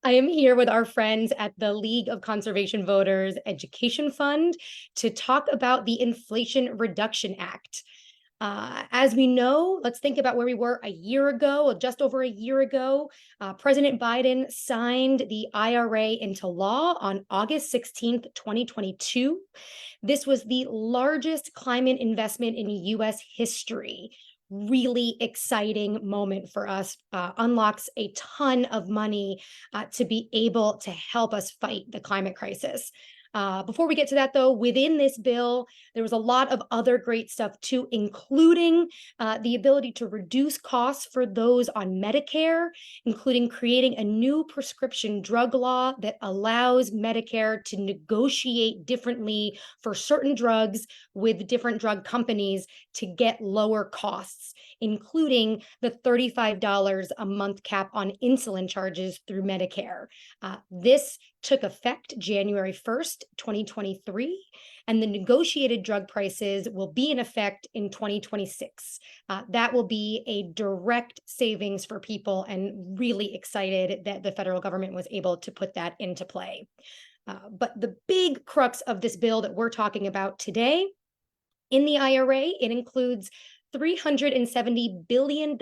I am here with our friends at the League of Conservation Voters Education Fund to talk about the Inflation Reduction Act. As we know, let's think about where we were a year ago, or just over a year ago. President Biden signed the IRA into law on August 16th, 2022. This was the largest climate investment in U.S. history. Really exciting moment for us, unlocks a ton of money to be able to help us fight the climate crisis. Before we get to that, though, within this bill, there was a lot of other great stuff too, including the ability to reduce costs for those on Medicare, including creating a new prescription drug law that allows Medicare to negotiate differently for certain drugs with different drug companies to get lower costs, including the $35 a month cap on insulin charges through Medicare. This took effect January 1st, 2023, and the negotiated drug prices will be in effect in 2026. That will be a direct savings for people, and really excited that the federal government was able to put that into play. But the big crux of this bill that we're talking about today, in the IRA, it includes $370 billion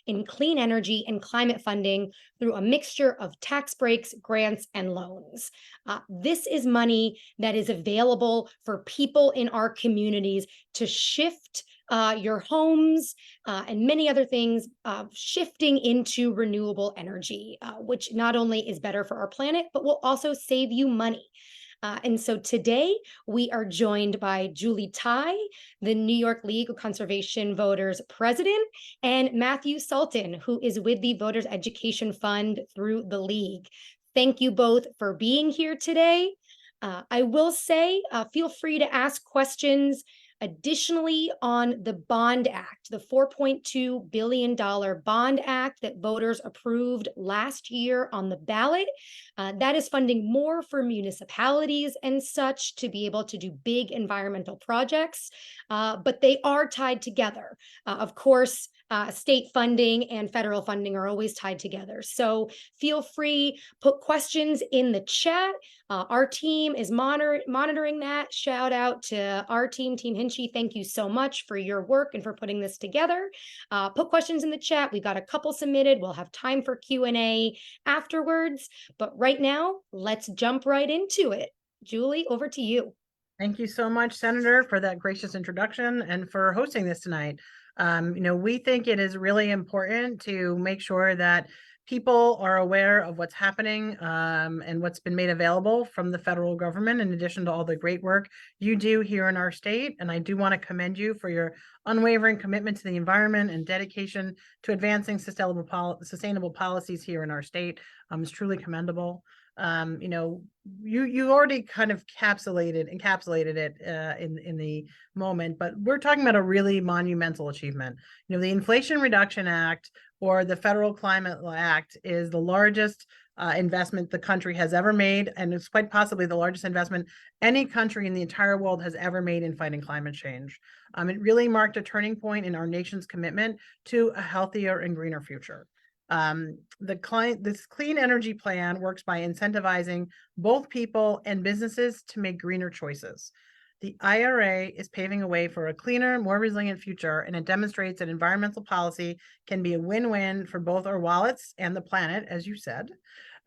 in clean energy and climate funding through a mixture of tax breaks, grants, and loans. This is money that is available for people in our communities to shift your homes and many other things, shifting into renewable energy, which not only is better for our planet, but will also save you money. And so today we are joined by Julie Tai, the New York League of Conservation Voters president, and Matthew Sultan, who is with the Voters Education Fund through the League. Thank you both for being here today. I will say, feel free to ask questions. Additionally, on the Bond Act, the $4.2 billion Bond Act that voters approved last year on the ballot, that is funding more for municipalities and such to be able to do big environmental projects, but they are tied together. Of course, state funding and federal funding are always tied together. So feel free, put questions in the chat. Our team is monitoring that. Shout out to our team, Team Hinchey. Thank you so much for your work and for putting this together. Put questions in the chat. We've got a couple submitted. We'll have time for Q&A afterwards. But right now, let's jump right into it. Julie, over to you. Thank you so much, Senator, for that gracious introduction and for hosting this tonight. We think it is really important to make sure that people are aware of what's happening and what's been made available from the federal government, in addition to all the great work you do here in our state. And I do want to commend you for your unwavering commitment to the environment and dedication to advancing sustainable policies here in our state. It's truly commendable. You already kind of encapsulated it in the moment, but we're talking about a really monumental achievement. The Inflation Reduction Act, or the Federal Climate Act, is the largest investment the country has ever made, and it's quite possibly the largest investment any country in the entire world has ever made in fighting climate change. It really marked a turning point in our nation's commitment to a healthier and greener future. This clean energy plan works by incentivizing both people and businesses to make greener choices. The IRA is paving a way for a cleaner, more resilient future, and it demonstrates that environmental policy can be a win-win for both our wallets and the planet, as you said.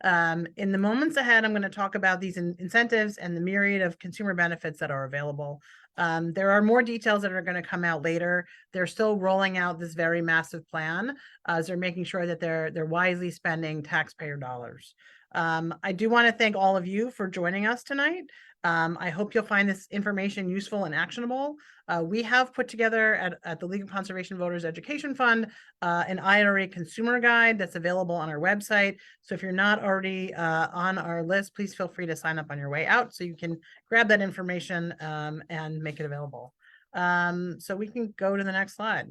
In the moments ahead, I'm going to talk about these incentives and the myriad of consumer benefits that are available. There are more details that are going to come out later. They're still rolling out this very massive plan as they're making sure that they're wisely spending taxpayer dollars. I do want to thank all of you for joining us tonight. I hope you'll find this information useful and actionable. We have put together at the League of Conservation Voters Education Fund an IRA consumer guide that's available on our website. So if you're not already on our list, please feel free to sign up on your way out so you can grab that information and make it available. So we can go to the next slide.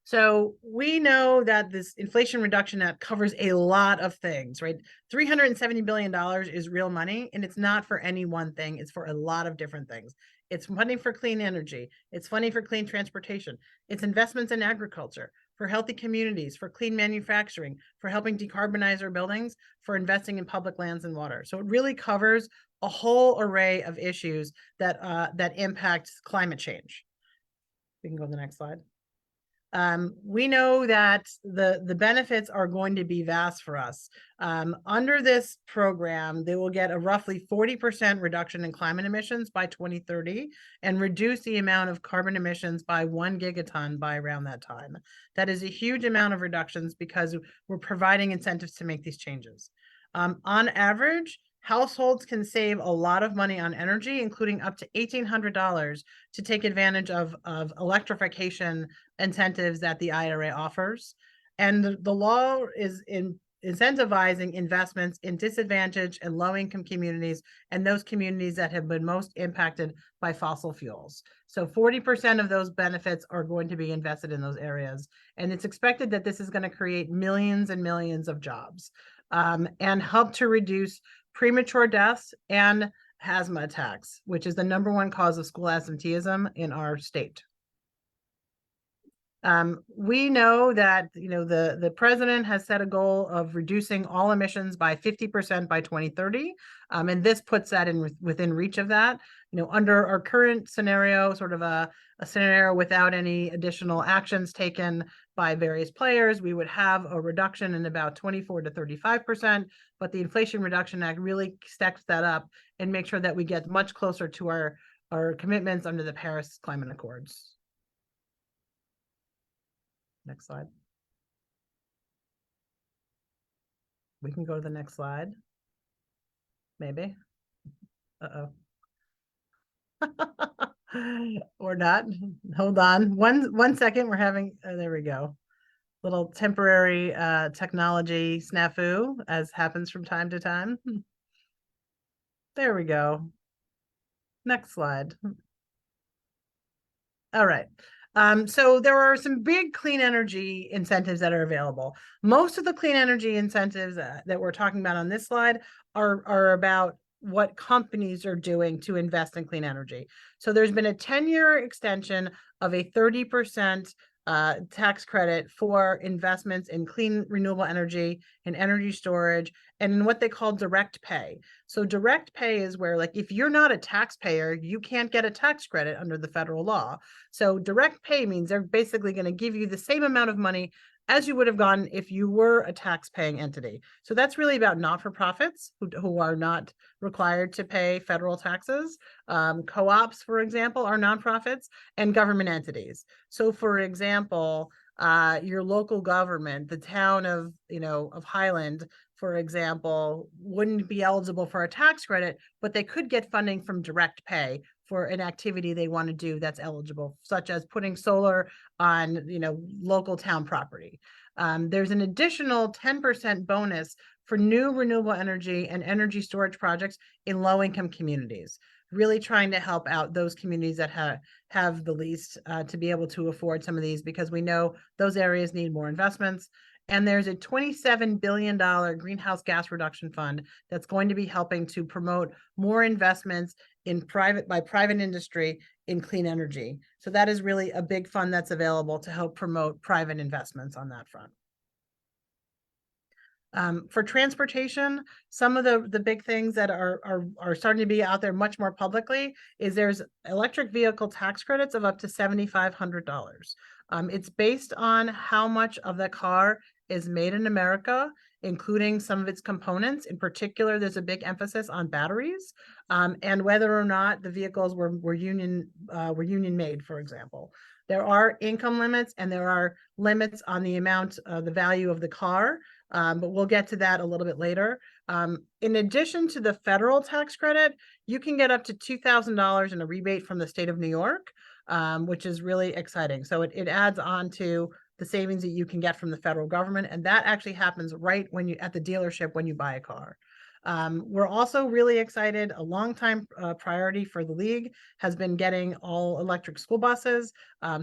So we know that this Inflation Reduction Act covers a lot of things, right? $370 billion is real money, and it's not for any one thing. It's for a lot of different things. It's funding for clean energy. It's funding for clean transportation. It's investments in agriculture, for healthy communities, for clean manufacturing, for helping decarbonize our buildings, for investing in public lands and water. So it really covers a whole array of issues that impact climate change. We can go to the next slide. We know that the benefits are going to be vast for us. Under this program, they will get a roughly 40% reduction in climate emissions by 2030 and reduce the amount of carbon emissions by 1 gigaton by around that time. That is a huge amount of reductions because we're providing incentives to make these changes. On average, households can save a lot of money on energy, including up to $1,800 to take advantage of electrification incentives that the IRA offers. And the law is incentivizing investments in disadvantaged and low-income communities and those communities that have been most impacted by fossil fuels. So 40% of those benefits are going to be invested in those areas. And it's expected that this is going to create millions and millions of jobs and help to reduce premature deaths and asthma attacks, which is the #1 cause of school absenteeism in our state. We know that the president has set a goal of reducing all emissions by 50% by 2030, and this puts that within reach of that. Under our current scenario, sort of a scenario without any additional actions taken by various players, we would have a reduction in about 24 to 35%, but the Inflation Reduction Act really stacks that up and makes sure that we get much closer to our commitments under the Paris Climate Accords. Next slide. We can go to the next slide. Maybe. Uh-oh. Or not. Hold on. One second. We're having, there we go. Little temporary technology snafu, as happens from time to time. There we go. Next slide. All right. So there are some big clean energy incentives that are available. Most of the clean energy incentives that we're talking about on this slide are about what companies are doing to invest in clean energy. So there's been a 10-year extension of a 30% tax credit for investments in clean renewable energy and energy storage and in what they call direct pay. So direct pay is where, like, if you're not a taxpayer, you can't get a tax credit under the federal law. So direct pay means they're basically going to give you the same amount of money as you would have gotten if you were a tax-paying entity. So that's really about not-for-profits who are not required to pay federal taxes. Co-ops, for example, are nonprofits, and government entities. So, for example, your local government, the town of Highland, for example, wouldn't be eligible for a tax credit, but they could get funding from direct pay for an activity they want to do that's eligible, such as putting solar on local town property. There's an additional 10% bonus for new renewable energy and energy storage projects in low-income communities, really trying to help out those communities that have the least to be able to afford some of these, because we know those areas need more investments. And there's a $27 billion greenhouse gas reduction fund that's going to be helping to promote more investments by private industry in clean energy. So that is really a big fund that's available to help promote private investments on that front. For transportation, some of the big things that are starting to be out there much more publicly is there's electric vehicle tax credits of up to $7,500. It's based on how much of the car is made in America, including some of its components. In particular, there's a big emphasis on batteries and whether or not the vehicles were union made, for example. There are income limits and there are limits on the amount, the value of the car, but we'll get to that a little bit later. In addition to the federal tax credit, you can get up to $2,000 in a rebate from the state of New York, which is really exciting. So it adds on to the savings that you can get from the federal government, and that actually happens right at the dealership when you buy a car. We're also really excited. A longtime priority for the league has been getting all electric school buses.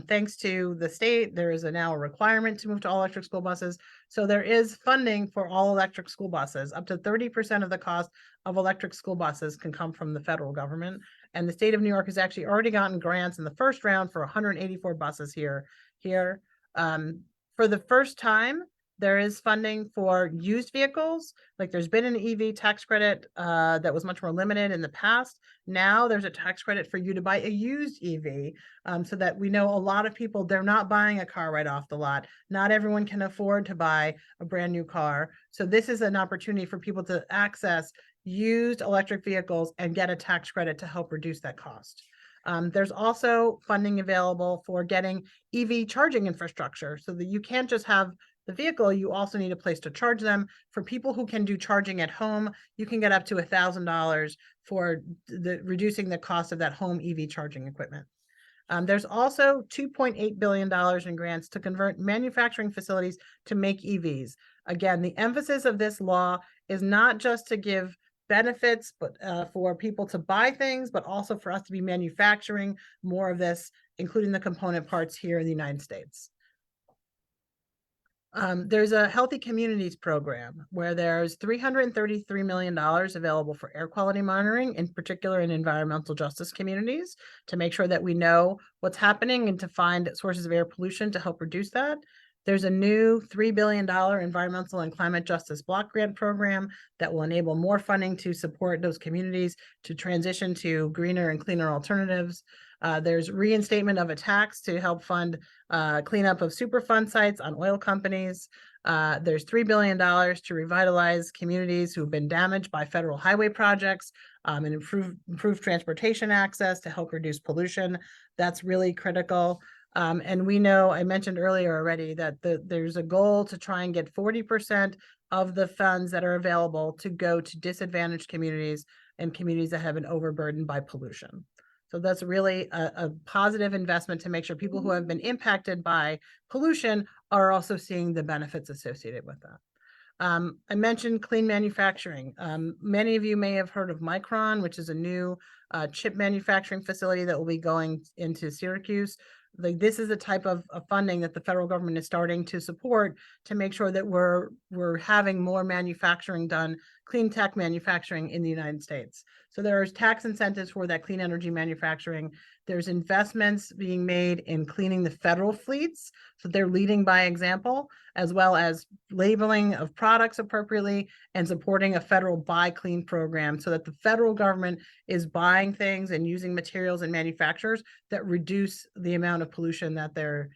Thanks to the state, there is now a requirement to move to all electric school buses. So there is funding for all electric school buses. Up to 30% of the cost of electric school buses can come from the federal government. And the state of New York has actually already gotten grants in the first round for 184 buses here. For the first time, there is funding for used vehicles. Like there's been an EV tax credit that was much more limited in the past. Now there's a tax credit for you to buy a used EV, so that we know a lot of people, they're not buying a car right off the lot. Not everyone can afford to buy a brand new car. So this is an opportunity for people to access used electric vehicles and get a tax credit to help reduce that cost. There's also funding available for getting EV charging infrastructure so that you can't just have the vehicle, you also need a place to charge them. For people who can do charging at home, you can get up to $1,000 for reducing the cost of that home EV charging equipment. There's also $2.8 billion in grants to convert manufacturing facilities to make EVs. Again, the emphasis of this law is not just to give benefits, but for people to buy things, but also for us to be manufacturing more of this, including the component parts here in the United States. There's a Healthy Communities program where there's $333 million available for air quality monitoring, in particular in environmental justice communities, to make sure that we know what's happening and to find sources of air pollution to help reduce that. There's a new $3 billion environmental and climate justice block grant program that will enable more funding to support those communities to transition to greener and cleaner alternatives. There's reinstatement of a tax to help fund cleanup of Superfund sites on oil companies. There's $3 billion to revitalize communities who've been damaged by federal highway projects and improve transportation access to help reduce pollution. That's really critical. And we know, I mentioned earlier already, that there's a goal to try and get 40% of the funds that are available to go to disadvantaged communities and communities that have been overburdened by pollution. So that's really a positive investment to make sure people who have been impacted by pollution are also seeing the benefits associated with that. I mentioned clean manufacturing. Many of you may have heard of Micron, which is a new chip manufacturing facility that will be going into Syracuse. Like, this is the type of funding that the federal government is starting to support to make sure that we're having more manufacturing done, clean tech manufacturing in the United States. So there's tax incentives for that clean energy manufacturing. There's investments being made in cleaning the federal fleets, so they're leading by example, as well as labeling of products appropriately and supporting a federal buy clean program so that the federal government is buying things and using materials and manufacturers that reduce the amount of pollution that they're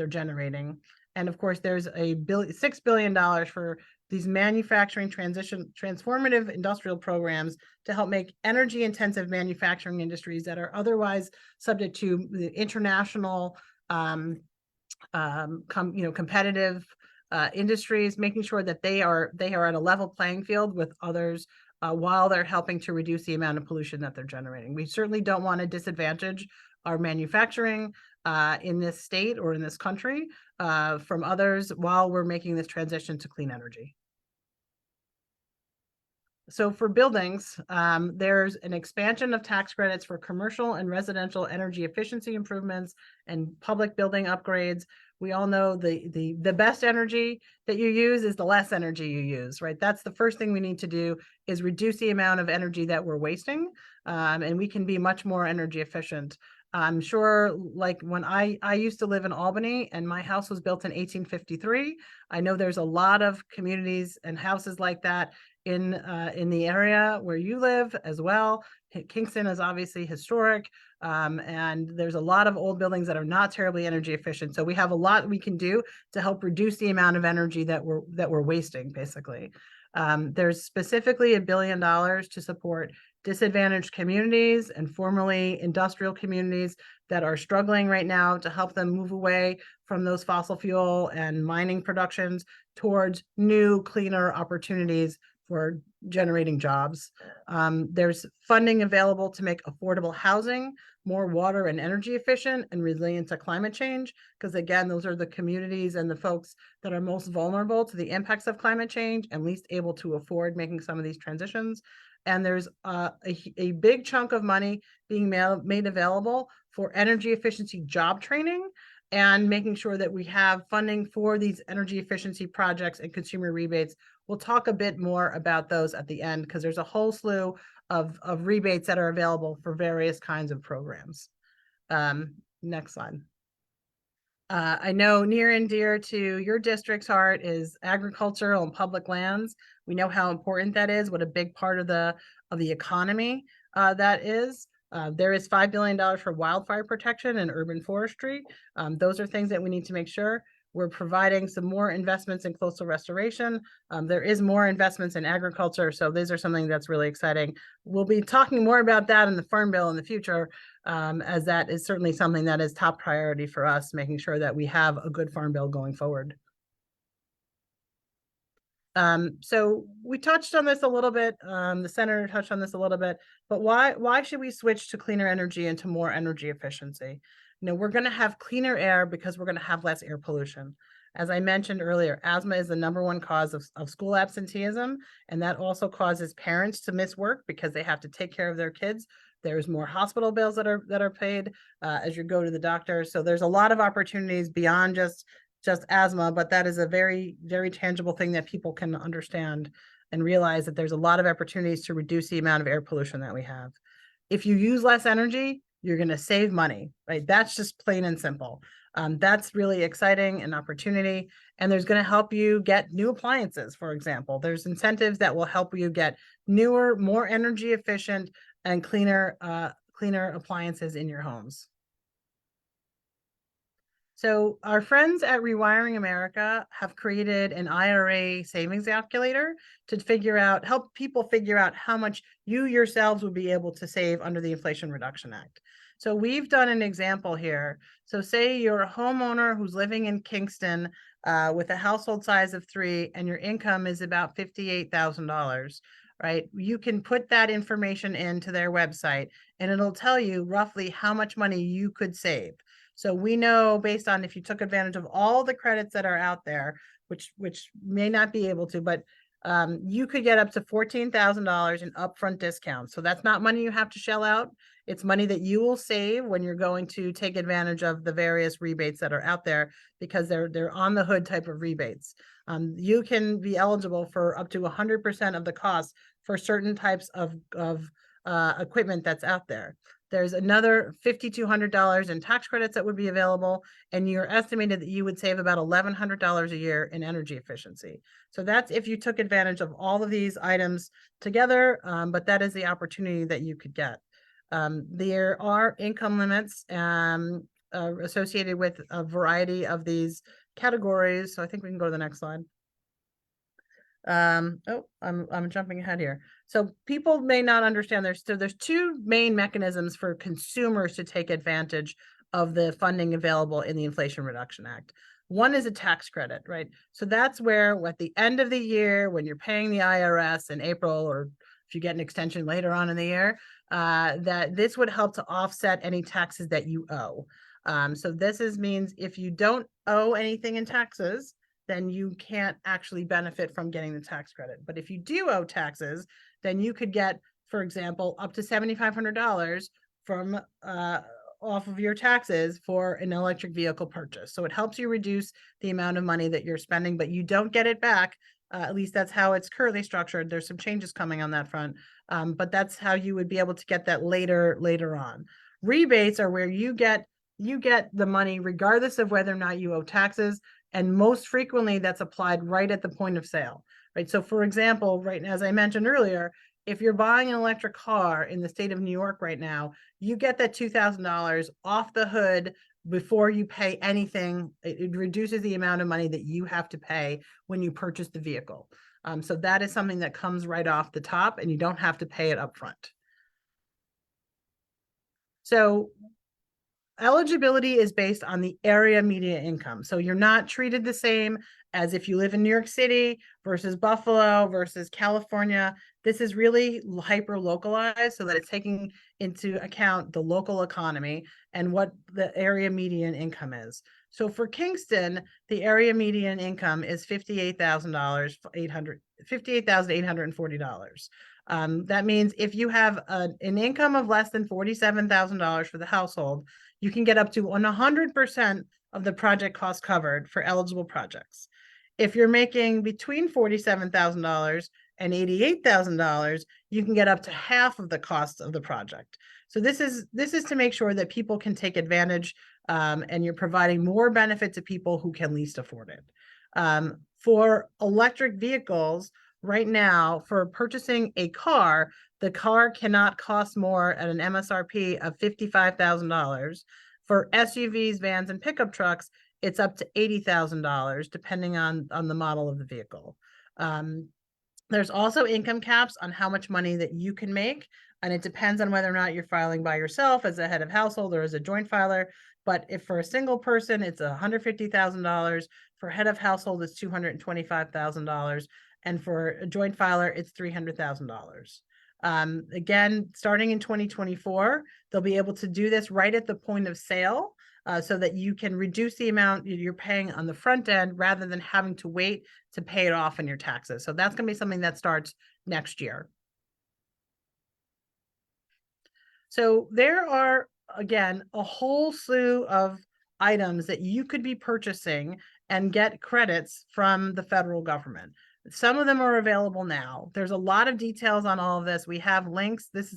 generating. And of course, there's $6 billion for these manufacturing transformative industrial programs to help make energy intensive manufacturing industries that are otherwise subject to the international competitive industries, making sure that they are at a level playing field with others while they're helping to reduce the amount of pollution that they're generating. We certainly don't want to disadvantage our manufacturing in this state or in this country from others while we're making this transition to clean energy. So for buildings, there's an expansion of tax credits for commercial and residential energy efficiency improvements and public building upgrades. We all know the best energy that you use is the less energy you use, right? That's the first thing we need to do, is reduce the amount of energy that we're wasting, and we can be much more energy efficient. I'm sure, like when I used to live in Albany and my house was built in 1853. I know there's a lot of communities and houses like that in the area where you live as well. Kingston is obviously historic, and there's a lot of old buildings that are not terribly energy efficient. So we have a lot we can do to help reduce the amount of energy that we're wasting, basically. There's specifically $1 billion to support disadvantaged communities and formerly industrial communities that are struggling right now, to help them move away from those fossil fuel and mining productions towards new, cleaner opportunities for generating jobs. There's funding available to make affordable housing more water and energy efficient and resilient to climate change, because again, those are the communities and the folks that are most vulnerable to the impacts of climate change and least able to afford making some of these transitions. And there's a big chunk of money being made available for energy efficiency job training and making sure that we have funding for these energy efficiency projects and consumer rebates. We'll talk a bit more about those at the end, because there's a whole slew of rebates that are available for various kinds of programs. Next slide. I know near and dear to your district's heart is agricultural and public lands. We know how important that is, what a big part of the economy that is. There is $5 billion for wildfire protection and urban forestry. Those are things that we need to make sure. We're providing some more investments in coastal restoration. There is more investments in agriculture. So these are something that's really exciting. We'll be talking more about that in the Farm Bill in the future, as that is certainly something that is top priority for us, making sure that we have a good Farm Bill going forward. So we touched on this a little bit. The senator touched on this a little bit, but why should we switch to cleaner energy and to more energy efficiency? We're going to have cleaner air because we're going to have less air pollution. As I mentioned earlier, asthma is the #1 cause of school absenteeism, and that also causes parents to miss work because they have to take care of their kids. There's more hospital bills that are paid as you go to the doctor. So there's a lot of opportunities beyond just asthma, but that is a very, very tangible thing that people can understand and realize that there's a lot of opportunities to reduce the amount of air pollution that we have. If you use less energy, you're going to save money, right? That's just plain and simple. That's really exciting, an opportunity, and there's going to help you get new appliances, for example. There's incentives that will help you get newer, more energy efficient and cleaner appliances in your homes. So our friends at Rewiring America have created an IRA savings calculator to help people figure out how much you yourselves would be able to save under the Inflation Reduction Act. So we've done an example here. So say you're a homeowner who's living in Kingston with a household size of 3 and your income is about $58,000, right? You can put that information into their website and it'll tell you roughly how much money you could save. So we know based on if you took advantage of all the credits that are out there, which may not be able to, but you could get up to $14,000 in upfront discounts. So that's not money you have to shell out. It's money that you will save when you're going to take advantage of the various rebates that are out there because they're on the hood type of rebates. You can be eligible for up to 100% of the cost for certain types of equipment that's out there. There's another $5,200 in tax credits that would be available, and you're estimated that you would save about $1,100 a year in energy efficiency. So that's if you took advantage of all of these items together, but that is the opportunity that you could get. There are income limits associated with a variety of these categories. So I think we can go to the next slide. I'm jumping ahead here. So people may not understand there's 2 main mechanisms for consumers to take advantage of the funding available in the Inflation Reduction Act. One is a tax credit, right? So that's where at the end of the year, when you're paying the IRS in April, or if you get an extension later on in the year, that this would help to offset any taxes that you owe. So this means if you don't owe anything in taxes, then you can't actually benefit from getting the tax credit. But if you do owe taxes, then you could get, for example, up to $7,500 from off of your taxes for an electric vehicle purchase. So it helps you reduce the amount of money that you're spending, but you don't get it back. At least that's how it's currently structured. There's some changes coming on that front, but that's how you would be able to get that later on. Rebates are where you get the money regardless of whether or not you owe taxes. And most frequently that's applied right at the point of sale, right? So for example, right, as I mentioned earlier, if you're buying an electric car in the state of New York right now, you get that $2,000 off the hood before you pay anything. It reduces the amount of money that you have to pay when you purchase the vehicle. So that is something that comes right off the top and you don't have to pay it up front. So eligibility is based on the area median income. So you're not treated the same as if you live in New York City versus Buffalo versus California. This is really hyper localized so that it's taking into account the local economy and what the area median income is. So for Kingston, the area median income is $58,840. That means if you have an income of less than $47,000 for the household, you can get up to 100% of the project cost covered for eligible projects. If you're making between $47,000 and $88,000, you can get up to half of the cost of the project. So this is to make sure that people can take advantage, and you're providing more benefit to people who can least afford it. For electric vehicles, right now, for purchasing a car, the car cannot cost more at an MSRP of $55,000. For SUVs, vans, and pickup trucks, it's up to $80,000, depending on the model of the vehicle. There's also income caps on how much money that you can make, and it depends on whether or not you're filing by yourself as a head of household or as a joint filer. But if for a single person, it's $150,000. For head of household, it's $225,000. And for a joint filer, it's $300,000. Again, starting in 2024, they'll be able to do this right at the point of sale, so that you can reduce the amount you're paying on the front end rather than having to wait to pay it off in your taxes. So that's going to be something that starts next year. So there are, again, a whole slew of items that you could be purchasing and get credits from the federal government. Some of them are available now. There's a lot of details on all of this. We have links. This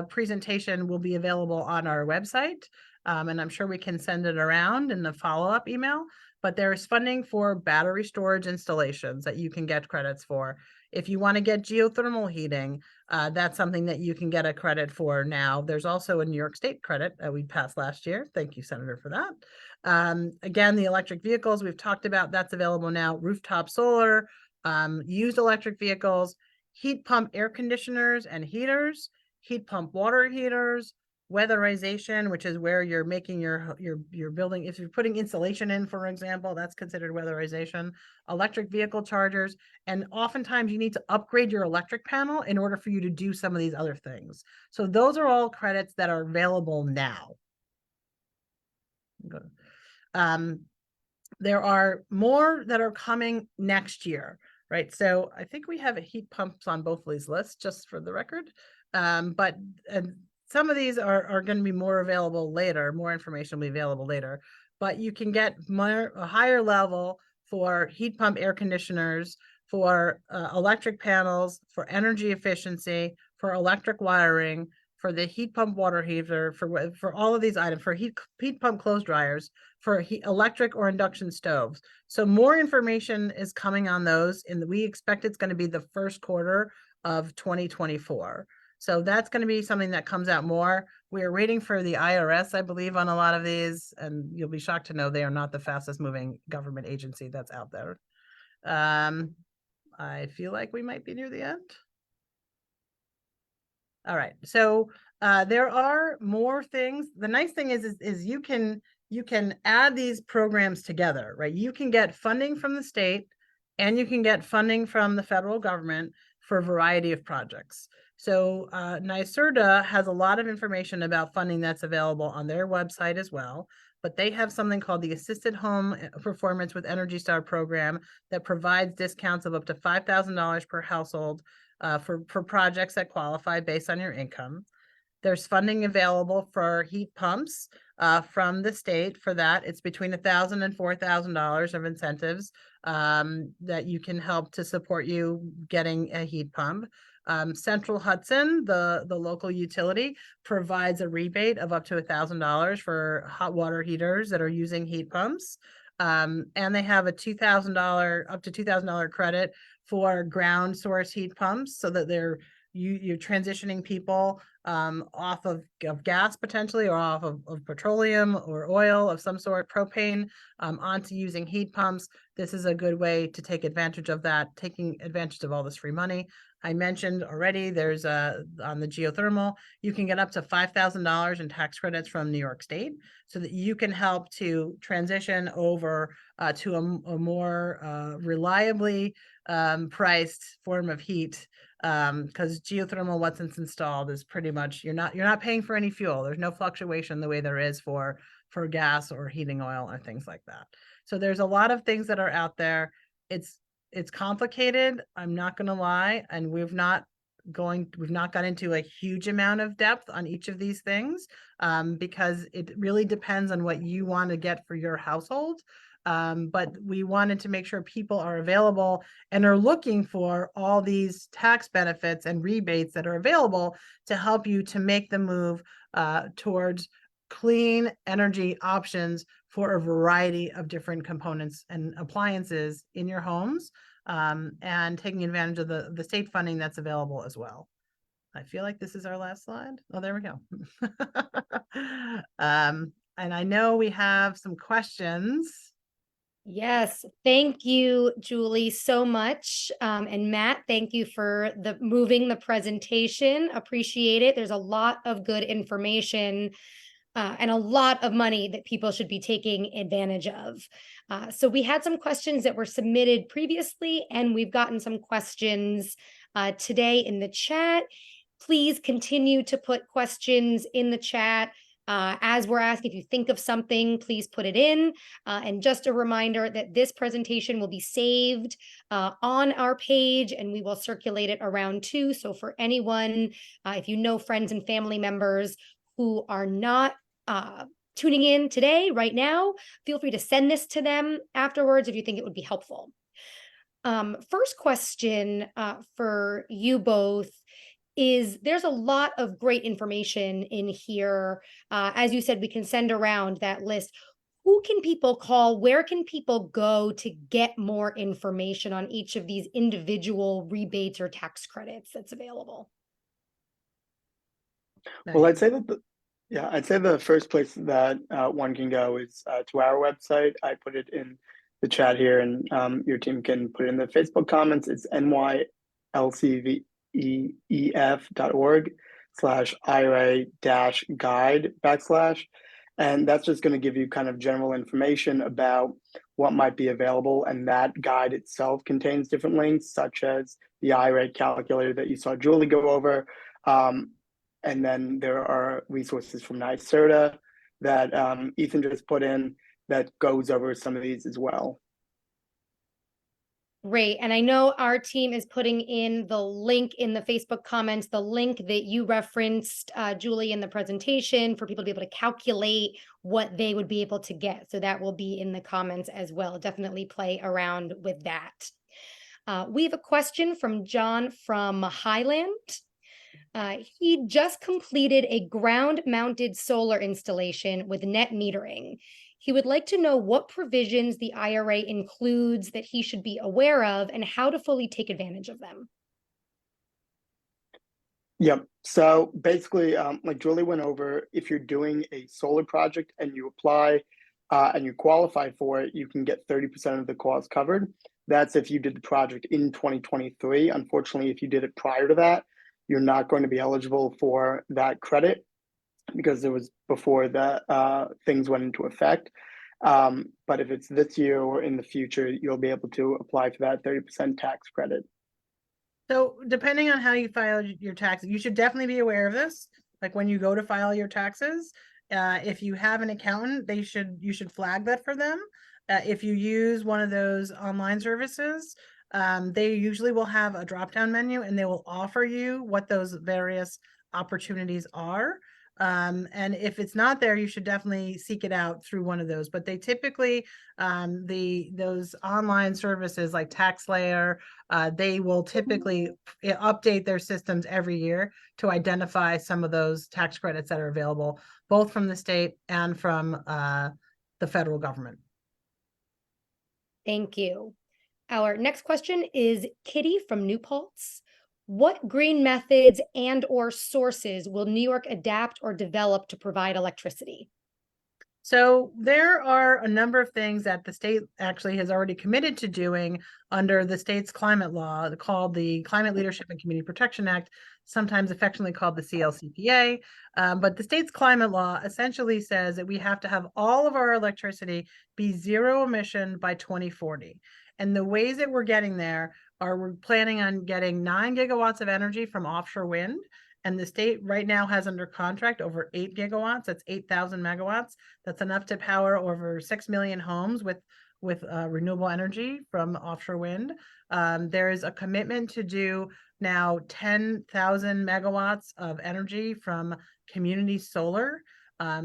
presentation will be available on our website, and I'm sure we can send it around in the follow-up email. But there is funding for battery storage installations that you can get credits for. If you want to get geothermal heating, that's something that you can get a credit for now. There's also a New York State credit that we passed last year. Thank you, Senator, for that. Again, the electric vehicles we've talked about, that's available now. Rooftop solar, used electric vehicles, heat pump air conditioners and heaters, heat pump water heaters, weatherization, which is where you're making your building. If you're putting insulation in, for example, that's considered weatherization. Electric vehicle chargers, and oftentimes you need to upgrade your electric panel in order for you to do some of these other things. So those are all credits that are available now. There are more that are coming next year, right? So I think we have heat pumps on both of these lists, just for the record. But some of these are going to be more available later. More information will be available later. But you can get a higher level for heat pump air conditioners, for electric panels, for energy efficiency, for electric wiring, for the heat pump water heater, for all of these items, for heat pump clothes dryers, for electric or induction stoves. So more information is coming on those, and we expect it's going to be the first quarter of 2024. So that's going to be something that comes out more. We are waiting for the IRS, I believe, on a lot of these, and you'll be shocked to know they are not the fastest moving government agency that's out there. I feel like we might be near the end. All right, so there are more things. The nice thing is you can add these programs together, right? You can get funding from the state, and you can get funding from the federal government for a variety of projects. So NYSERDA has a lot of information about funding that's available on their website as well, but they have something called the Assisted Home Performance with Energy Star program that provides discounts of up to $5,000 per household for projects that qualify based on your income. There's funding available for heat pumps from the state for that. It's between $1,000 and $4,000 of incentives that you can help to support you getting a heat pump. Central Hudson, the local utility, provides a rebate of up to $1,000 for hot water heaters that are using heat pumps. And they have a up to $2,000 credit for ground source heat pumps, so that you're transitioning people off of gas potentially, or off of petroleum or oil of some sort, propane, onto using heat pumps. This is a good way to take advantage of that, taking advantage of all this free money. I mentioned already, there's on the geothermal, you can get up to $5,000 in tax credits from New York State, so that you can help to transition over to a more reliably priced form of heat, because geothermal, once it's installed, is pretty much, you're not paying for any fuel. There's no fluctuation the way there is for gas or heating oil or things like that. So there's a lot of things that are out there. It's complicated, I'm not going to lie, and we've not gone into a huge amount of depth on each of these things, because it really depends on what you want to get for your household. But we wanted to make sure people are available and are looking for all these tax benefits and rebates that are available to help you to make the move towards clean energy options for a variety of different components and appliances in your homes, and taking advantage of the state funding that's available as well. I feel like this is our last slide. Oh, there we go. And I know we have some questions. Yes, thank you, Julie, so much. And Matt, thank you for moving the presentation. Appreciate it. There's a lot of good information and a lot of money that people should be taking advantage of. So we had some questions that were submitted previously, and we've gotten some questions today in the chat. Please continue to put questions in the chat. As we're asking, if you think of something, please put it in. And just a reminder that this presentation will be saved on our page, and we will circulate it around too. So for anyone, if you know friends and family members who are not tuning in today, right now, feel free to send this to them afterwards if you think it would be helpful. First question for you both is, there's a lot of great information in here. As you said, we can send around that list. Who can people call? Where can people go to get more information on each of these individual rebates or tax credits that's available? Well, I'd say that I'd say the first place that one can go is to our website. I put it in the chat here, and your team can put it in the Facebook comments. It's nylcvef.org/IRA-guide/. And that's just going to give you kind of general information about what might be available. And that guide itself contains different links, such as the IRA calculator that you saw Julie go over. And then there are resources from NYSERDA that Ethan just put in that goes over some of these as well. Great. And I know our team is putting in the link in the Facebook comments, the link that you referenced, Julie, in the presentation, for people to be able to calculate what they would be able to get. So that will be in the comments as well. Definitely play around with that. We have a question from John from Highland. He just completed a ground-mounted solar installation with net metering. He would like to know what provisions the IRA includes that he should be aware of and how to fully take advantage of them. Yep. So basically, like Julie went over, if you're doing a solar project and you apply and you qualify for it, you can get 30% of the cost covered. That's if you did the project in 2023. Unfortunately, if you did it prior to that, you're not going to be eligible for that credit because it was before the things went into effect. But if it's this year or in the future, you'll be able to apply for that 30% tax credit. So depending on how you file your taxes, you should definitely be aware of this. Like when you go to file your taxes, if you have an accountant, you should flag that for them. If you use one of those online services, they usually will have a drop-down menu and they will offer you what those various opportunities are. And if it's not there, you should definitely seek it out through one of those. But they typically, those online services like TaxSlayer, they will typically update their systems every year to identify some of those tax credits that are available, both from the state and from the federal government. Thank you. Our next question is Kitty from New Paltz. What green methods and or sources will New York adapt or develop to provide electricity? So there are a number of things that the state actually has already committed to doing under the state's climate law called the Climate Leadership and Community Protection Act, sometimes affectionately called the CLCPA. But the state's climate law essentially says that we have to have all of our electricity be zero emission by 2040. And the ways that we're getting there are we're planning on getting 9 gigawatts of energy from offshore wind. And the state right now has under contract over 8 gigawatts. That's 8,000 megawatts. That's enough to power over 6 million homes with renewable energy from offshore wind. There is a commitment to do now 10,000 megawatts of energy from community solar.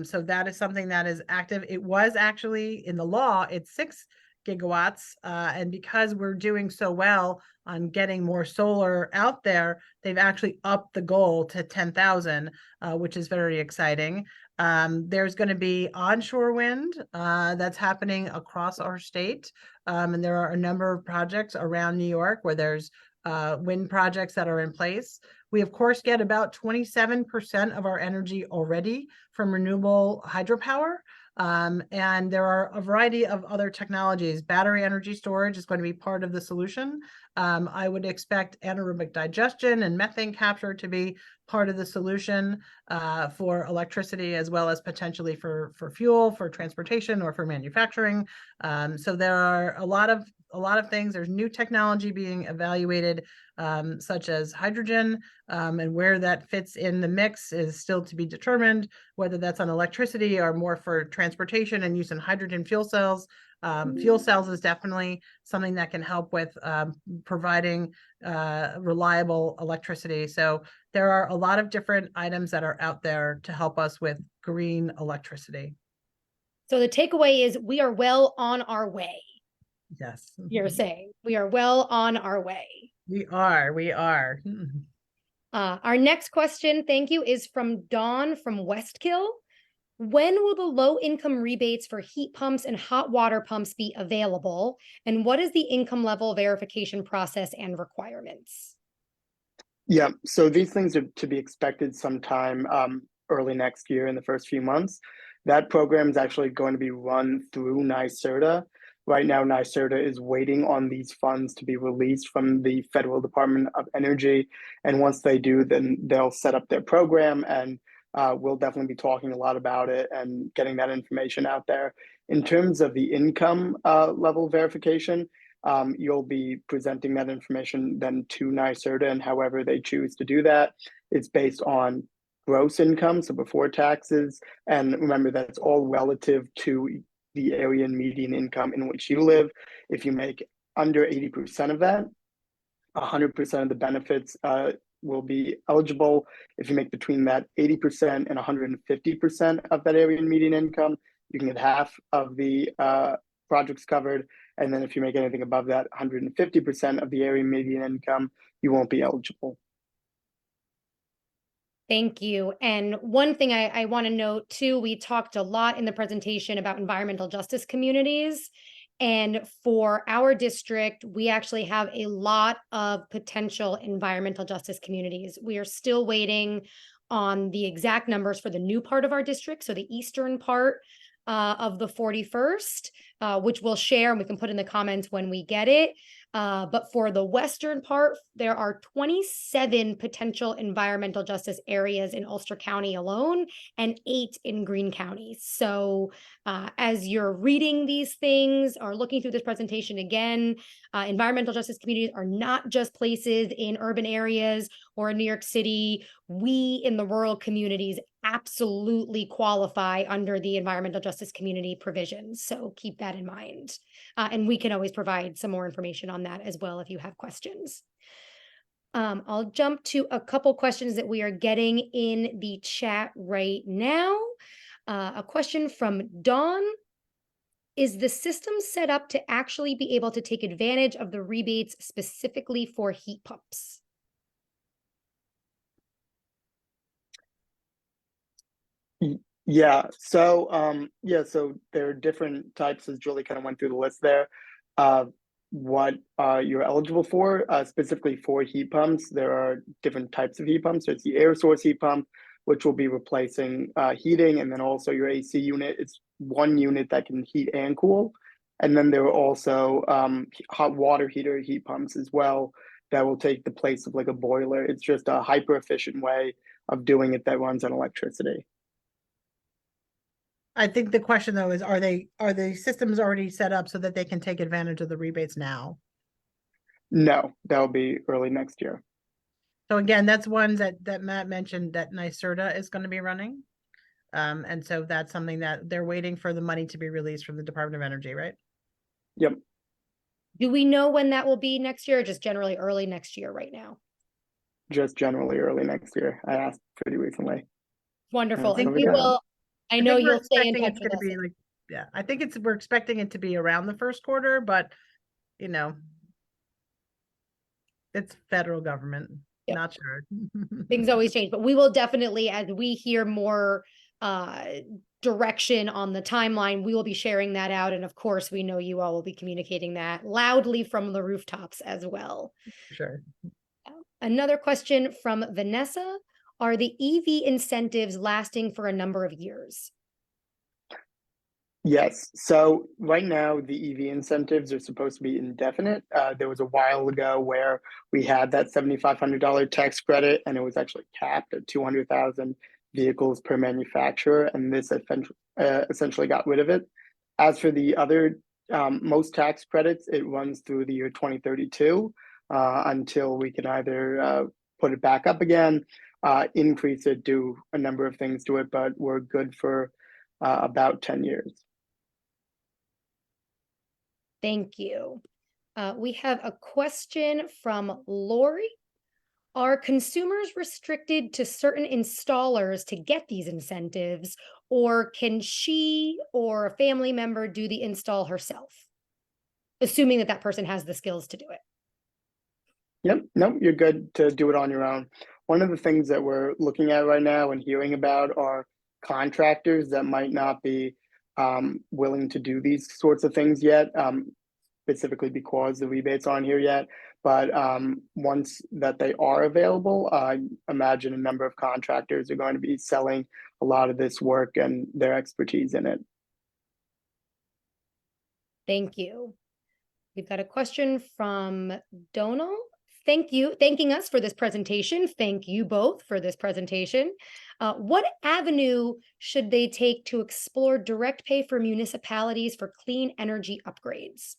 So that is something that is active. It was actually in the law, it's 6 gigawatts. And because we're doing so well on getting more solar out there, they've actually upped the goal to 10,000, which is very exciting. There's going to be onshore wind that's happening across our state. And there are a number of projects around New York where there's wind projects that are in place. We, of course, get about 27% of our energy already from renewable hydropower. And there are a variety of other technologies. Battery energy storage is going to be part of the solution. I would expect anaerobic digestion and methane capture to be part of the solution for electricity, as well as potentially for fuel, for transportation, or for manufacturing. So there are a lot of things. There's new technology being evaluated, such as hydrogen, and where that fits in the mix is still to be determined, whether that's on electricity or more for transportation and use in hydrogen fuel cells. Fuel cells is definitely something that can help with providing reliable electricity. So there are a lot of different items that are out there to help us with green electricity. So the takeaway is we are well on our way. Yes. You're saying we are well on our way. We are. Our next question, thank you, is from Dawn from Westkill. When will the low income rebates for heat pumps and hot water pumps be available? And what is the income level verification process and requirements? Yeah, so these things are to be expected sometime early next year in the first few months. That program is actually going to be run through NYSERDA. Right now, NYSERDA is waiting on these funds to be released from the Federal Department of Energy. And once they do, then they'll set up their program, and we'll definitely be talking a lot about it and getting that information out there. In terms of the income level verification, you'll be presenting that information then to NYSERDA, and however they choose to do that, it's based on gross income, so before taxes. And remember, that's all relative to the area and median income in which you live. If you make under 80% of that, 100% of the benefits will be eligible. If you make between that 80% and 150% of that area and median income, you can get half of the projects covered. And then if you make anything above that 150% of the area median income, you won't be eligible. Thank you. And one thing I want to note too, we talked a lot in the presentation about environmental justice communities. And for our district, we actually have a lot of potential environmental justice communities. We are still waiting on the exact numbers for the new part of our district, so the eastern part of the 41st, which we'll share and we can put in the comments when we get it. But for the western part, there are 27 potential environmental justice areas in Ulster County alone and 8 in Greene County. So as you're reading these things or looking through this presentation again, environmental justice communities are not just places in urban areas or in New York City. We in the rural communities absolutely qualify under the environmental justice community provisions. So keep that in mind. And we can always provide some more information on that as well if you have questions. I'll jump to a couple questions that we are getting in the chat right now. A question from Dawn. Is the system set up to actually be able to take advantage of the rebates specifically for heat pumps? Yeah, so so there are different types, as Julie kind of went through the list there, what you're eligible for. Specifically for heat pumps, there are different types of heat pumps. There's the air source heat pump, which will be replacing heating, and then also your AC unit. It's one unit that can heat and cool. And then there are also hot water heater heat pumps as well that will take the place of like a boiler. It's just a hyper efficient way of doing it that runs on electricity. I think the question though is, are the systems already set up so that they can take advantage of the rebates now? No, that'll be early next year. So again, that's ones that Matt mentioned that NYSERDA is going to be running. And so that's something that they're waiting for the money to be released from the Department of Energy, right? Yep. Do we know when that will be next year, or just generally early next year right now? Just generally early next year. I asked pretty recently. Wonderful. And And we will I I know think we're you'll stay in expecting touch it's with gonna us. be like, yeah, I think we're expecting it to be around the first quarter, but you know, it's federal government, Yep. not sure. Things always change, but we will definitely, as we hear more direction on the timeline, we will be sharing that out. And of course, we know you all will be communicating that loudly from the rooftops as well. Sure. Another question from Vanessa. Are the EV incentives lasting for a number of years? Yes. So right now, the EV incentives are supposed to be indefinite. There was a while ago where we had that $7,500 tax credit, and it was actually capped at 200,000 vehicles per manufacturer, and this essentially got rid of it. As for the other, most tax credits, it runs through the year 2032 until we can either put it back up again, increase it, do a number of things to it, but we're good for about 10 years. Thank you. We have a question from Lori. Are consumers restricted to certain installers to get these incentives, or can she or a family member do the install herself? Assuming that that person has the skills to do it. Yep, nope, you're good to do it on your own. One of the things that we're looking at right now and hearing about are contractors that might not be willing to do these sorts of things yet, specifically because the rebates aren't here yet. But once that they are available, I imagine a number of contractors are going to be selling a lot of this work and their expertise in it. Thank you. We've got a question from Donal. Thank you, thanking us for this presentation. Thank you both for this presentation. What avenue should they take to explore direct pay for municipalities for clean energy upgrades?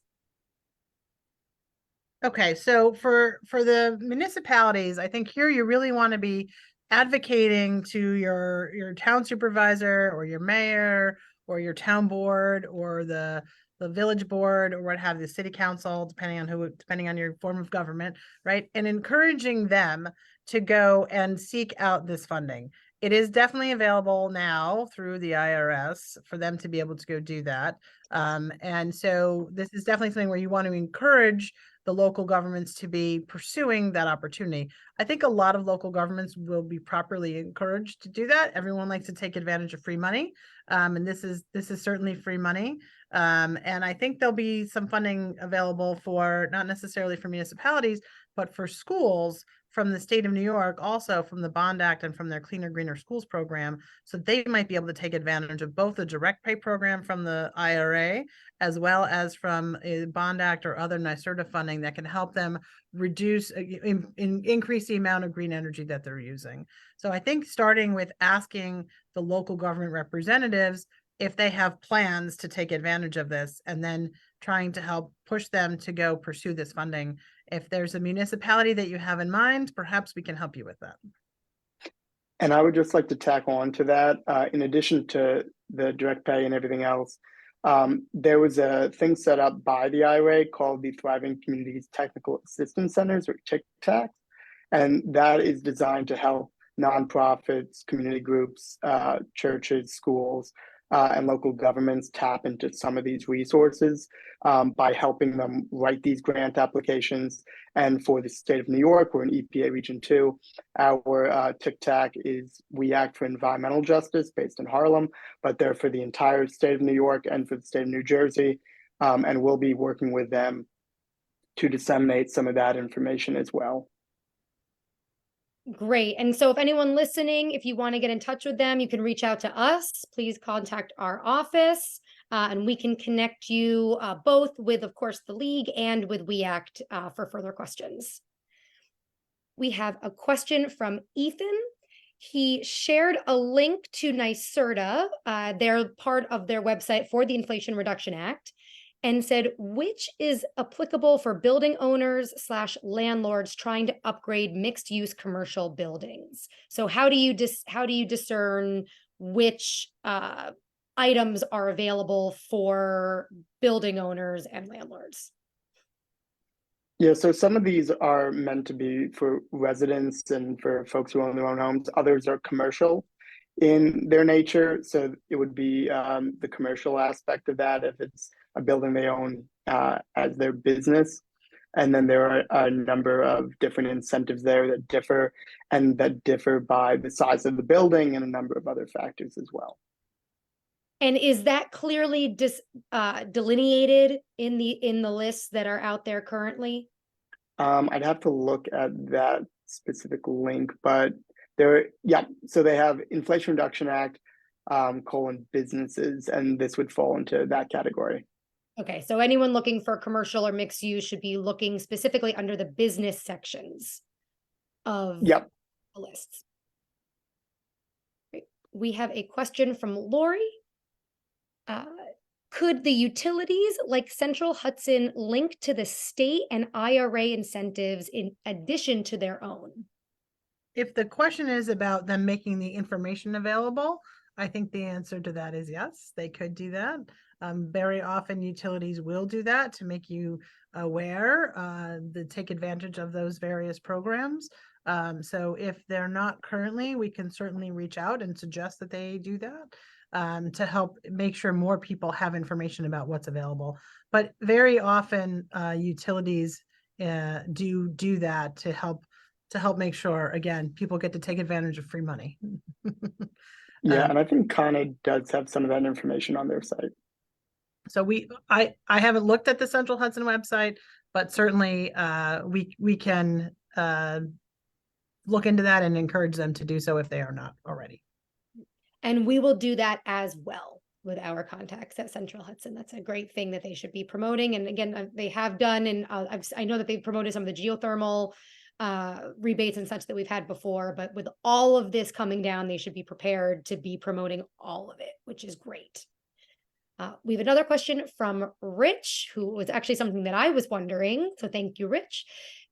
Okay, so for the municipalities, I think here you really want to be advocating to your town supervisor or your mayor or your town board or the village board or what have the city council, depending on your form of government, right? And encouraging them to go and seek out this funding. It is definitely available now through the IRS for them to be able to go do that. And so this is definitely something where you want to encourage the local governments to be pursuing that opportunity. I think a lot of local governments will be properly encouraged to do that. Everyone likes to take advantage of free money. And this is certainly free money. And I think there'll be some funding available for not necessarily for municipalities, but for schools from the state of New York, also from the Bond Act and from their Cleaner, Greener Schools program. So they might be able to take advantage of both the direct pay program from the IRA, as well as from a Bond Act or other NYSERDA funding that can help them reduce, increase the amount of green energy that they're using. So I think starting with asking the local government representatives if they have plans to take advantage of this, and then trying to help push them to go pursue this funding. If there's a municipality that you have in mind, perhaps we can help you with that. And I would just like to tack on to that, in addition to the direct pay and everything else, there was a thing set up by the IRA called the Thriving Communities Technical Assistance Centers, or TICTACs, and that is designed to help nonprofits, community groups, churches, schools, and local governments tap into some of these resources by helping them write these grant applications. And for the state of New York, we're in EPA Region 2. Our TICTAC is We Act for Environmental Justice, based in Harlem, but they're for the entire state of New York and for the state of New Jersey. And we'll be working with them to disseminate some of that information as well. Great. And so if anyone listening, if you want to get in touch with them, you can reach out to us. Please contact our office and we can connect you both with, of course, the League and with We Act for further questions. We have a question from Ethan. He shared a link to NYSERDA, they're part of their website for the Inflation Reduction Act, and said, which is applicable for building owners / landlords trying to upgrade mixed use commercial buildings. So how do you discern which items are available for building owners and landlords? Yeah, so some of these are meant to be for residents and for folks who own their own homes. Others are commercial. in their nature. So it would be the commercial aspect of that if it's a building they own as their business. And then there are a number of different incentives there that differ, and that differ by the size of the building and a number of other factors as well. And is that clearly delineated in the lists that are out there currently? I'd have to look at that specific link, but yeah, so they have Inflation Reduction Act, businesses, and this would fall into that category. Okay, so anyone looking for commercial or mixed use should be looking specifically under the business sections of Yep. the lists. Great. We have a question from Lori. Could the utilities like Central Hudson link to the state and IRA incentives in addition to their own? If the question is about them making the information available, I think the answer to that is yes, they could do that. Very often utilities will do that to make you aware, to take advantage of those various programs. So if they're not currently, we can certainly reach out and suggest that they do that to help make sure more people have information about what's available. But very often utilities do that to help make sure, again, people get to take advantage of free money. Yeah, and I think Con Ed does have some of that information on their site. So I haven't looked at the Central Hudson website, but certainly we can look into that and encourage them to do so if they are not already. And we will do that as well with our contacts at Central Hudson. That's a great thing that they should be promoting. And again, they have done, and I know that they've promoted some of the geothermal rebates and such that we've had before, but with all of this coming down, they should be prepared to be promoting all of it, which is great. We have another question from Rich, who was actually something that I was wondering. So thank you, Rich.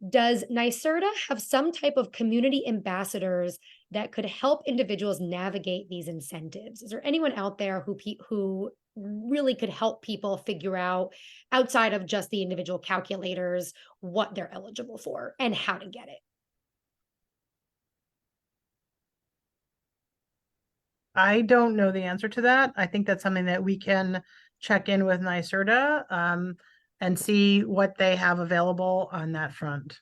Does NYSERDA have some type of community ambassadors that could help individuals navigate these incentives? Is there anyone out there who really could help people figure out, outside of just the individual calculators, what they're eligible for and how to get it? I don't know the answer to that. I think that's something that we can check in with NYSERDA and see what they have available on that front.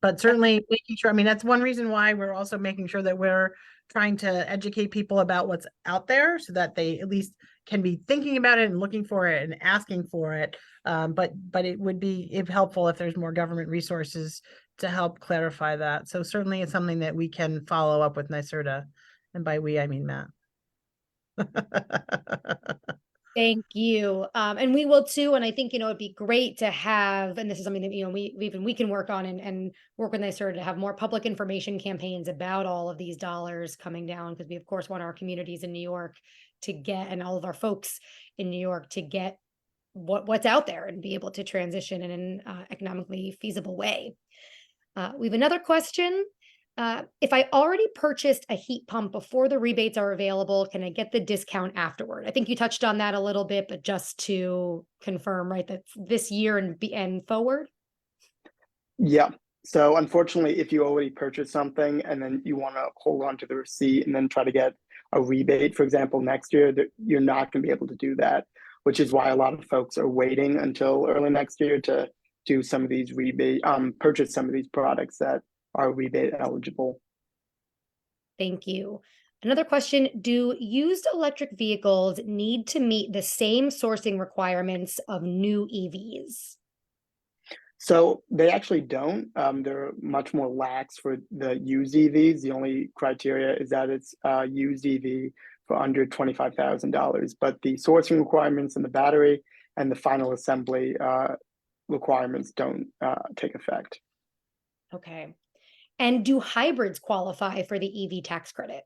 But certainly making sure, I mean, that's one reason why we're also making sure that we're trying to educate people about what's out there so that they at least can be thinking about it and looking for it and asking for it. But it would be helpful if there's more government resources to help clarify that. So certainly it's something that we can follow up with NYSERDA. And by we, I mean Matt. Thank you. And we will too. And I think, it'd be great to have, and this is something that, we can work on and work with NYSERDA to have more public information campaigns about all of these dollars coming down, because we of course want our communities in New York to get, and all of our folks in New York to get what's out there and be able to transition in an economically feasible way. We have another question. If I already purchased a heat pump before the rebates are available, can I get the discount afterward? I think you touched on that a little bit, but just to confirm, right, that this year and forward? Yeah. So unfortunately, if you already purchased something and then you want to hold on to the receipt and then try to get a rebate, for example, next year, you're not going to be able to do that, which is why a lot of folks are waiting until early next year to do some of these purchase some of these products that are rebate eligible. Thank you. Another question, do used electric vehicles need to meet the same sourcing requirements of new EVs? So they actually don't. They're much more lax for the used EVs. The only criteria is that it's a used EV for under $25,000, but the sourcing requirements and the battery and the final assembly requirements don't take effect. Okay. And do hybrids qualify for the EV tax credit?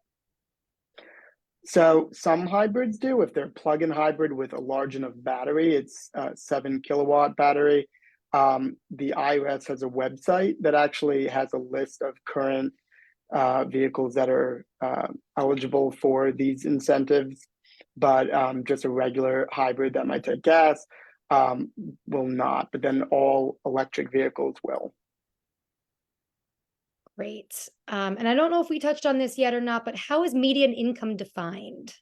So some hybrids do. If they're plug-in hybrid with a large enough battery, it's a 7-kilowatt battery. The IRS has a website that actually has a list of current vehicles that are eligible for these incentives, but just a regular hybrid that might take gas will not, but then all electric vehicles will. Great. And I don't know if we touched on this yet or not, but how is median income defined?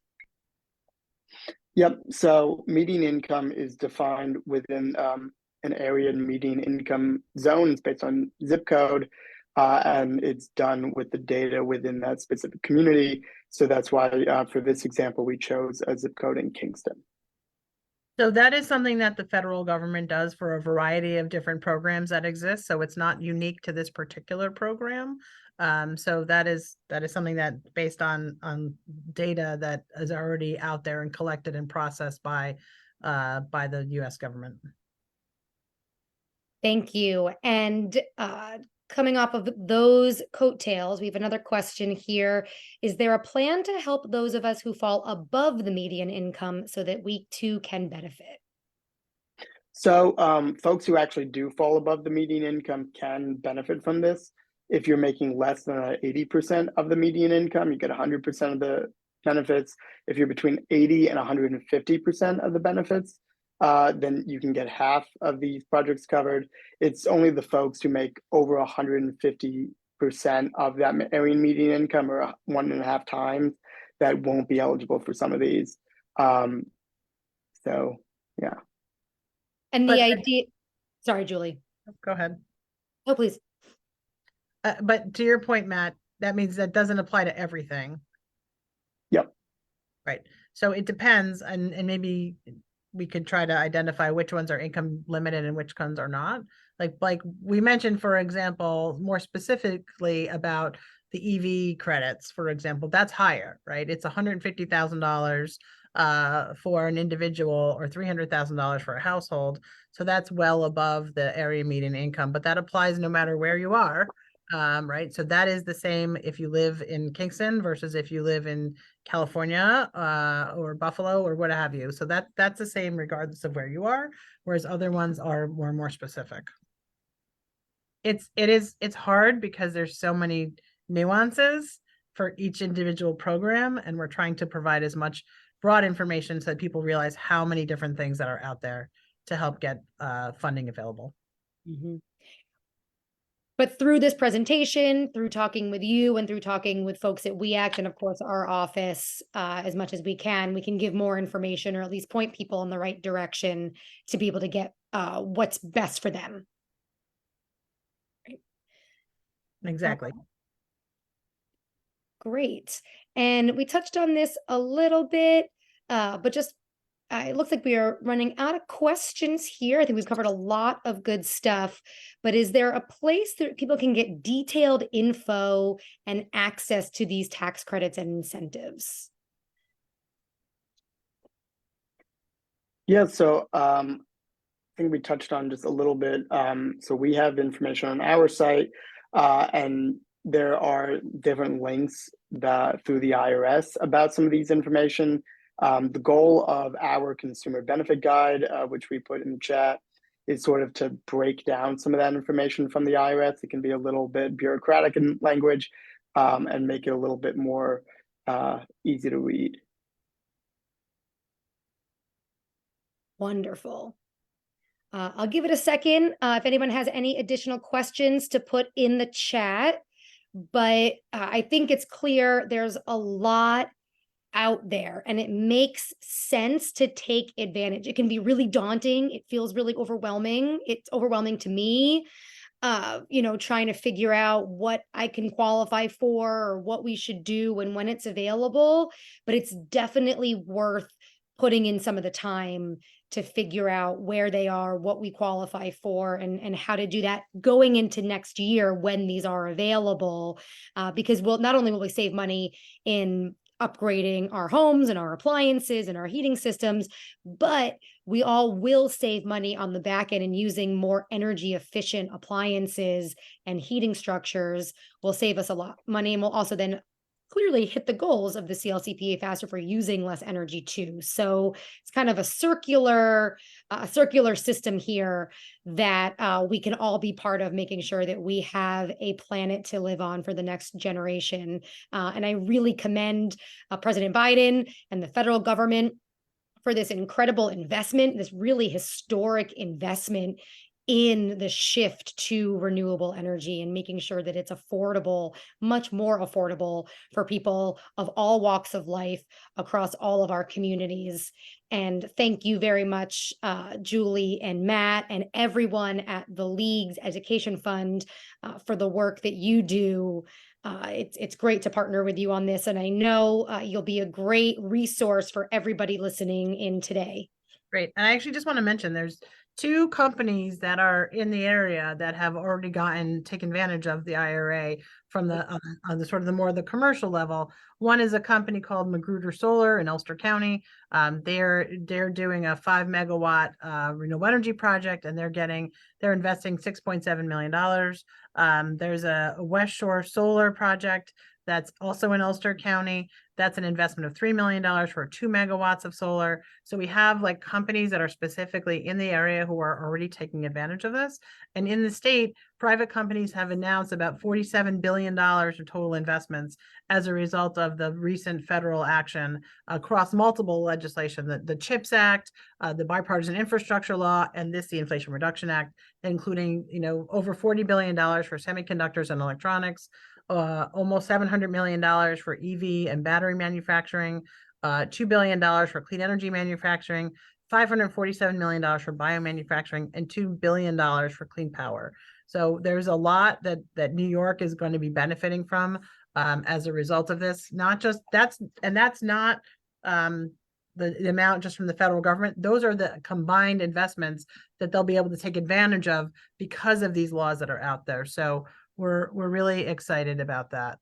Yep. So median income is defined within an area in median income zones based on zip code, and it's done with the data within that specific community. So that's why for this example, we chose a zip code in Kingston. So that is something that the federal government does for a variety of different programs that exist. So it's not unique to this particular program. So that is something that based on data that is already out there and collected and processed by the US government. Thank you. And coming off of those coattails, we have another question here. Is there a plan to help those of us who fall above the median income so that we too can benefit? So folks who actually do fall above the median income can benefit from this. If you're making less than 80% of the median income, you get 100% of the benefits. If you're between 80 and 150% of the benefits, then you can get half of these projects covered. It's only the folks who make over 150% of that area median income, or 1.5 times, that won't be eligible for some of these. So yeah. And But- the idea, sorry, Julie. Go ahead. Oh, please. But to your point, Matt, that means that doesn't apply to everything. Yep. Right. So it depends, and maybe we could try to identify which ones are income limited and which ones are not. Like we mentioned, for example, more specifically about the EV credits, for example, that's higher, right? It's $150,000 for an individual, or $300,000 for a household. So that's well above the area median income, but that applies no matter where you are. Right. So that is the same if you live in Kingston versus if you live in California or Buffalo or what have you. So that's the same regardless of where you are, whereas other ones are more specific. It's hard because there's so many nuances for each individual program, and we're trying to provide as much broad information so that people realize how many different things that are out there to help get funding available. Mm-hmm. But through this presentation, through talking with you and through talking with folks at WEACT and of course our office, as much as we can give more information, or at least point people in the right direction to be able to get what's best for them. Right. Exactly. Great. And we touched on this a little bit, but just it looks like we are running out of questions here. I think we've covered a lot of good stuff, but is there a place that people can get detailed info and access to these tax credits and incentives? Yeah, so I think we touched on just a little bit. So we have information on our site, and there are different links through the IRS about some of these information. The goal of our consumer benefit guide, which we put in the chat, is sort of to break down some of that information from the IRS. It can be a little bit bureaucratic in language, and make it a little bit more easy to read. Wonderful. I'll give it a second if anyone has any additional questions to put in the chat, but I think it's clear there's a lot out there and it makes sense to take advantage. It can be really daunting. It feels really overwhelming. It's overwhelming to me, trying to figure out what I can qualify for or what we should do and when it's available, but it's definitely worth putting in some of the time to figure out where they are, what we qualify for, and how to do that going into next year when these are available. Because not only will we save money in upgrading our homes and our appliances and our heating systems, but we all will save money on the back end, and using more energy efficient appliances and heating structures will save us a lot of money, and will also then clearly hit the goals of the CLCPA faster for using less energy too. So it's kind of a circular system here that we can all be part of, making sure that we have a planet to live on for the next generation. And I really commend President Biden and the federal government for this incredible investment, this really historic investment in the shift to renewable energy and making sure that it's affordable, much more affordable for people of all walks of life across all of our communities. And thank you very much, Julie and Matt and everyone at the League's Education Fund for the work that you do. It's great to partner with you on this, and I know you'll be a great resource for everybody listening in today. Great. And I actually just want to mention there's 2 companies that are in the area that have already taken advantage of the IRA from the on the sort of the more the commercial level. One is a company called Magruder Solar in Ulster County. They're doing a 5 megawatt renewable energy project, and they're investing $6.7 million. There's a West Shore Solar project that's also in Ulster County. That's an investment of $3 million for 2 megawatts of solar. So we have like companies that are specifically in the area who are already taking advantage of this. And in the state, private companies have announced about $47 billion of total investments as a result of the recent federal action across multiple legislation, the CHIPS Act, the Bipartisan Infrastructure Law, and the Inflation Reduction Act, including, over $40 billion for semiconductors and electronics, almost $700 million for EV and battery manufacturing, $2 billion for clean energy manufacturing, $547 million for biomanufacturing, and $2 billion for clean power. So there's a lot that New York is going to be benefiting from as a result of this. That's not the amount just from the federal government. Those are the combined investments that they'll be able to take advantage of because of these laws that are out there. So we're really excited about that.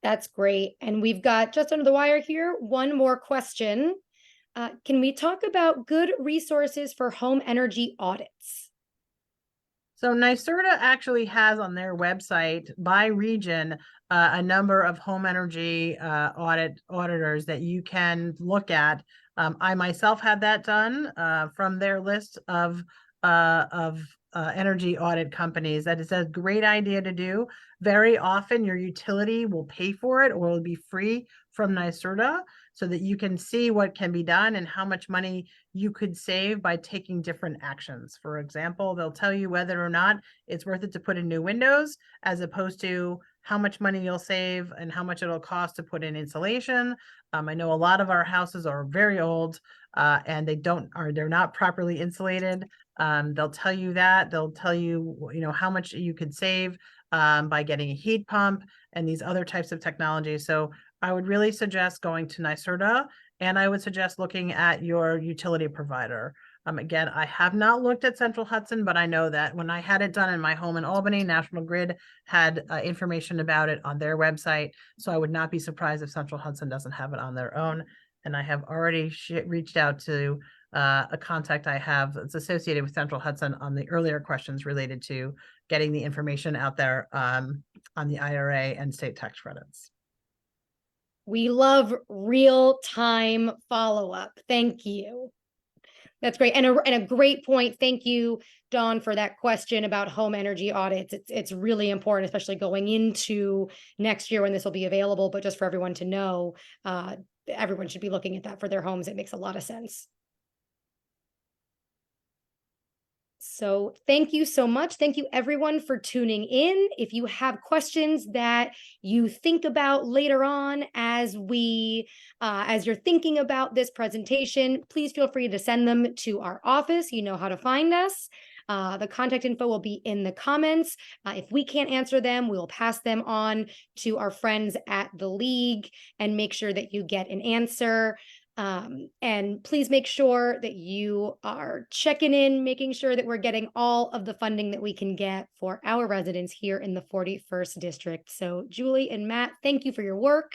That's great. And we've got just under the wire here, one more question. Can we talk about good resources for home energy audits? So NYSERDA actually has on their website by region a number of home energy auditors that you can look at. I myself had that done from their list of energy audit companies. That is a great idea to do. Very often your utility will pay for it or it'll be free from NYSERDA so that you can see what can be done and how much money you could save by taking different actions. For example, they'll tell you whether or not it's worth it to put in new windows as opposed to how much money you'll save and how much it'll cost to put in insulation. I know a lot of our houses are very old and they're not properly insulated. They'll tell you that. They'll tell you, how much you could save by getting a heat pump and these other types of technologies. So I would really suggest going to NYSERDA, and I would suggest looking at your utility provider. Again, I have not looked at Central Hudson, but I know that when I had it done in my home in Albany, National Grid had information about it on their website. So I would not be surprised if Central Hudson doesn't have it on their own. And I have already reached out to a contact I have that's associated with Central Hudson on the earlier questions related to getting the information out there on the IRA and state tax credits. We love real-time follow-up. Thank you. That's great. And a great point. Thank you, Dawn, for that question about home energy audits. It's really important, especially going into next year when this will be available. But just for everyone to know, everyone should be looking at that for their homes. It makes a lot of sense. So thank you so much. Thank you everyone for tuning in. If you have questions that you think about later on as you're thinking about this presentation, please feel free to send them to our office. You know how to find us. The contact info will be in the comments. If we can't answer them, we'll pass them on to our friends at the League and make sure that you get an answer. And please make sure that you are checking in, making sure that we're getting all of the funding that we can get for our residents here in the 41st District. So Julie and Matt, thank you for your work.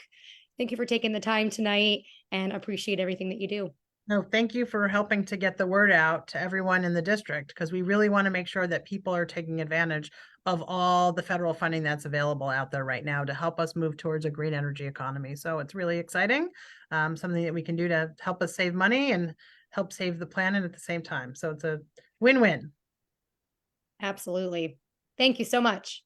Thank you for taking the time tonight and appreciate everything that you do. No, thank you for helping to get the word out to everyone in the district, because we really want to make sure that people are taking advantage of all the federal funding that's available out there right now to help us move towards a green energy economy. So it's really exciting, something that we can do to help us save money and help save the planet at the same time. So it's a win-win. Absolutely. Thank you so much.